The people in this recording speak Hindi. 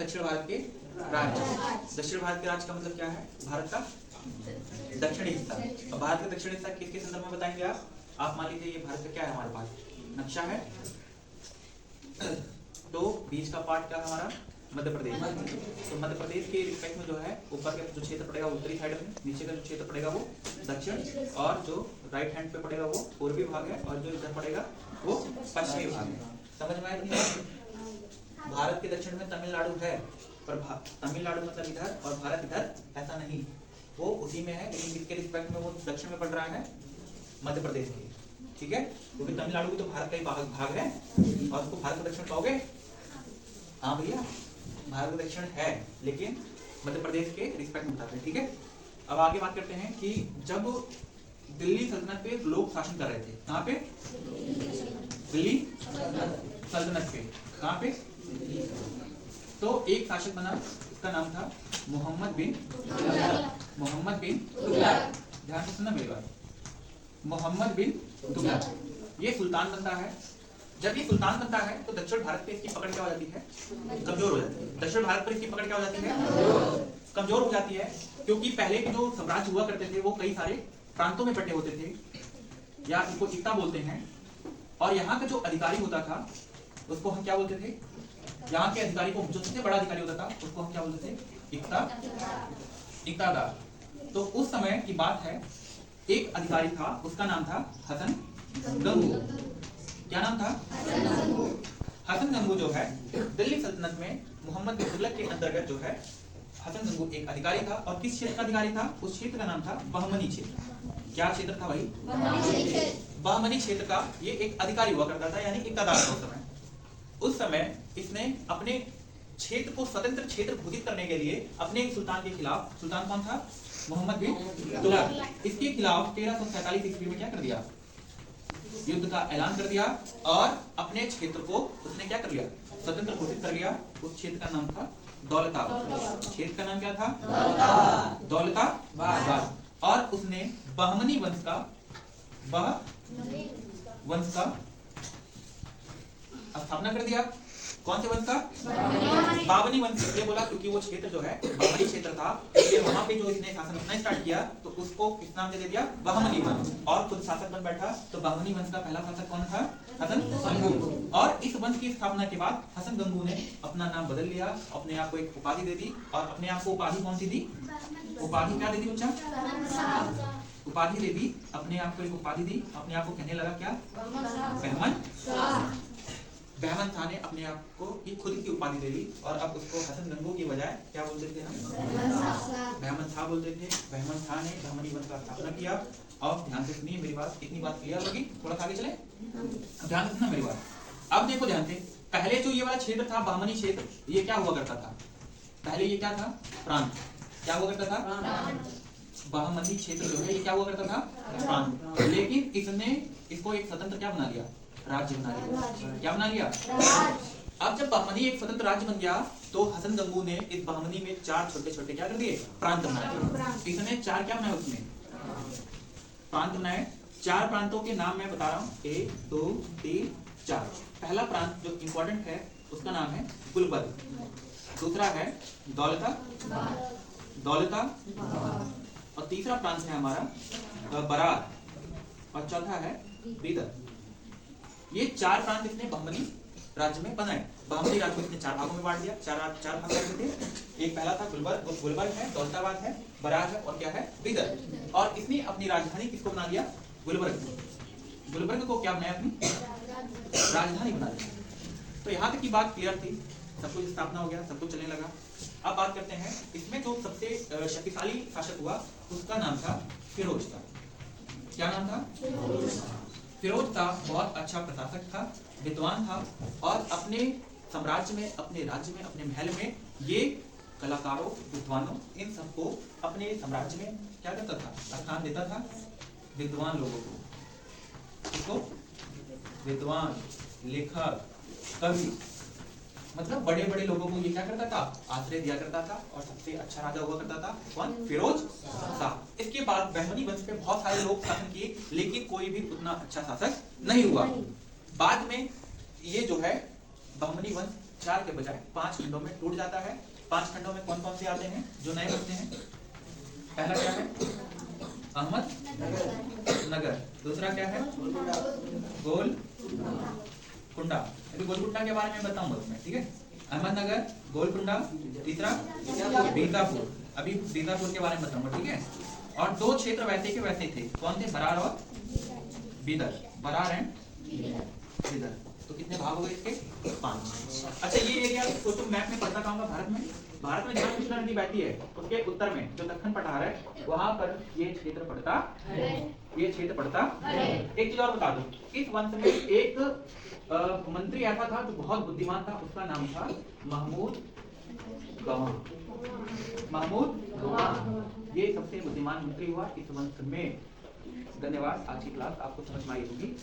दक्षिण भारत के राज्य। दक्षिण भारत के राज्य का मतलब क्या है? भारत का दक्षिणी हिस्सा। और भारत का दक्षिणी हिस्सा किसके संदर्भ में बताएंगे आप मान लीजिए ये भारत का क्या है, हमारे पास नक्शा है, तो बीच का पार्ट क्या है हमारा? मध्य प्रदेश। तो मध्य प्रदेश के रिस्पेक्ट में जो है ऊपर का जो क्षेत्र पड़ेगा उत्तरी साइड में, नीचे का जो क्षेत्र पड़ेगा वो दक्षिण, और जो राइट हैंड पे पड़ेगा वो पूर्वी भाग है, और जो इधर पड़ेगा वो पश्चिमी भाग है। समझ में आया कि नहीं? भारत के दक्षिण में तमिलनाडु है, पर तमिलनाडु मतलब इधर और भारत इधर ऐसा नहीं, वो उसी में है, लेकिन किसके रिस्पेक्ट में वो दक्षिण में पड़ रहा है? मध्य प्रदेश के। ठीक है, क्योंकि तमिलनाडु भी तो भारत का ही भाग है, और उसको भारत का दक्षिण कहोगे? हाँ भैया, भारत का दक्षिण है, लेकिन मध्य प्रदेश के रिस्पेक्ट में बताते हैं। ठीक है, अब आगे बात करते हैं कि जब दिल्ली सल्तनत पे लोग शासन कर रहे थे, कहाँ पे? दिल्ली सल्तनत पे, कहाँ पे? तो एक शासक बना, उसका नाम था मोहम्मद बिन तुगलक। ध्यान से सुनना मेरी बात, मोहम्मद बिन तुगलक ये सुल्तान बनता है। जब ये सुल्तान बनता है तो दक्षिण भारत पे इसकी पकड़ क्या हो जाती है? कमजोर हो जाती है। दक्षिण भारत पर इसकी पकड़ क्या हो जाती है? कमजोर हो जाती है, क्योंकि पहले के जो साम्राज्य हुआ करते थे वो कई सारे प्रांतों में बटे होते थे, या इनको इक्ता बोलते हैं। और यहाँ का जो अधिकारी होता था उसको हम क्या बोलते थे? यहाँ के अधिकारी को, जो सबसे बड़ा अधिकारी होता था उसको हम क्या बोलते थे? इक्तादार। तो उस समय की बात है, एक अधिकारी था, उसका नाम था हसन गंगू। क्या नाम था? हसन गंगू जो है दिल्ली सल्तनत में मोहम्मद बिन तुगलक के अंतर्गत जो है हसन गंगू एक अधिकारी था। और किस क्षेत्र का अधिकारी था? उस क्षेत्र का नाम था बहमनी क्षेत्र। क्या क्षेत्र था भाई? बहमनी क्षेत्र का ये एक अधिकारी हुआ करता था, यानी इक्तादार था उस समय। इसने अपने क्षेत्र को स्वतंत्र क्षेत्र घोषित करने के लिए अपने सुल्तान के खिलाफ, सुल्तान कौन था? मोहम्मद बिन तुगलक, इसके खिलाफ 1347 ईस्वी में क्या कर दिया? युद्ध का ऐलान कर दिया, और अपने क्षेत्र को उसने क्या कर लिया? स्वतंत्र घोषित कर लिया। उस क्षेत्र का नाम था दौलताबाद। क्षेत्र का नाम क्या था? दौलताबाद। और उसने बहमनी वंश का स्थापना कर दिया। कौन से वंश का? बावनी वंश। इसलिए बोला क्योंकि वो क्षेत्र जो है बावनी क्षेत्र था, इसलिए वहां पे जो इसने शासन अपना स्टार्ट किया तो उसको किस नाम दे दिया? बहमनी वंश। और खुद शासक बन बैठा। तो बहमनी वंश का पहला शासक कौन था? हसन गंगू। और इस वंश की स्थापना के बाद हसन गंगू ने अपना नाम बदल लिया, अपने आप को एक उपाधि दे दी। और अपने आप को उपाधि कौन सी दी? उपाधि क्या दे दी बच्चा? उपाधि दे दी। अपने आप को एक उपाधि दी, अपने आप को कहने लगा क्या? बहमन शाह ने अपने आप को खुद की उपाधि दे ली। और अब उसको हसन गंगू की बजाय क्या बोलते थे हम? बहमन शाह बोलते थे। बहमन शाह ने बहमनी वंश का स्थापना किया। और ध्यान से सुनिए मेरी बात, इतनी बात क्लियर होगी? थोड़ा सा आगे चले, ध्यान से सुनना मेरी बात। अब देखो ध्यान से, पहले जो ये वाला क्षेत्र था बहमनी क्षेत्र, ये क्या हुआ करता था? पहले ये क्या था? प्रांत। क्या हुआ करता था? बहमनी क्षेत्र जो है ये क्या हुआ करता था? प्रांत। लेकिन इसने इसको एक स्वतंत्र क्या बना लिया? राज्य बना लिया। क्या बना लिया? अब जब बहमनी एक स्वतंत्र राज्य बन गया तो हसन गंगू ने इस बहमनी में 4 छोटे छोटे क्या कर दिए? प्रांत बनाए। इसने 4 क्या बनाए? उसमें प्रांत बनाए। 4 प्रांतों के नाम मैं बता रहा हूँ, 1 2 3 4। पहला प्रांत जो इंपॉर्टेंट है उसका नाम है गुलबर्ग। दूसरा है दौलता, और तीसरा प्रांत है हमारा बरार, और चौथा है बीदर। ये 4 प्रांत इसने बहमनी राज्य में बनाए। बहमनी राज्य को इसने 4 भागों में बांट दिया। 4 भाग करते थे। एक पहला था गुलबर्ग है, दौलताबाद है, बरार है, और क्या है? बीदर। और इसने अपनी राजधानी किसको बना दिया? गुलबर्ग को क्या बनाया? अपनी राजधानी बना दिया। तो यहाँ तक की बात क्लियर थी, सब कुछ स्थापना हो गया, सब कुछ चलने लगा। अब बात करते हैं, इसमें जो सबसे शक्तिशाली शासक हुआ उसका नाम था फिरोज था। क्या नाम था? फिरोज था। बहुत अच्छा प्रशासक था, विद्वान था, और अपने साम्राज्य में, अपने राज्य में, अपने महल में ये कलाकारों, विद्वानों, इन सबको अपने साम्राज्य में क्या करता था? स्थान देता था। विद्वान लोगों को, इसको विद्वान, लेखक, कवि, मतलब बड़े बड़े लोगों को ये क्या करता था? आश्रय दिया करता था। और सबसे अच्छा राजा हुआ करता था कौन? फिरोज शाह। इसके बाद बहमनी वंश पे बहुत सारे लोग शासन किए, लेकिन कोई भी उतना अच्छा शासक नहीं हुआ। बाद में ये जो है बहमनी वंश 4 के बजाय 5 खंडों में टूट जाता है। 5 खंडों में कौन कौन से आते हैं जो नए बनते हैं? पहला क्या है? अहमद नगर। दूसरा क्या है? गोलकुंडा। अभी गोलकुंडा के बारे में बताऊंगा उसमें, ठीक है? अहमदनगर, गोलकुंडा, तीसरा बीतापुर। अभी बीतापुर के बारे में बताऊंगा, ठीक है? और 2 क्षेत्र वैसे के वैसे थे, कौन थे? बरार और बीदर। बरार एंड बीदर। तो कितने भाग हो गए इसके? 5। अच्छा, ये एरिया सोचो मैप में पड़ता कहाँ होगा? भारत में जहाँ कृष्णा नदी बहती है उसके उत्तर में जो दक्षिण पठार है वहां पर ये क्षेत्र पड़ता है। ये क्षेत्र पड़ता है। एक चीज और बता दूं, इस वंश में एक मंत्री ऐसा था जो बहुत बुद्धिमान था, उसका नाम था महमूद गवाह। महमूद गवाह ये सबसे बुद्धिमान मंत्री हुआ इस वंश में। धन्यवाद। आज की क्लास आपको समझ में आई होगी।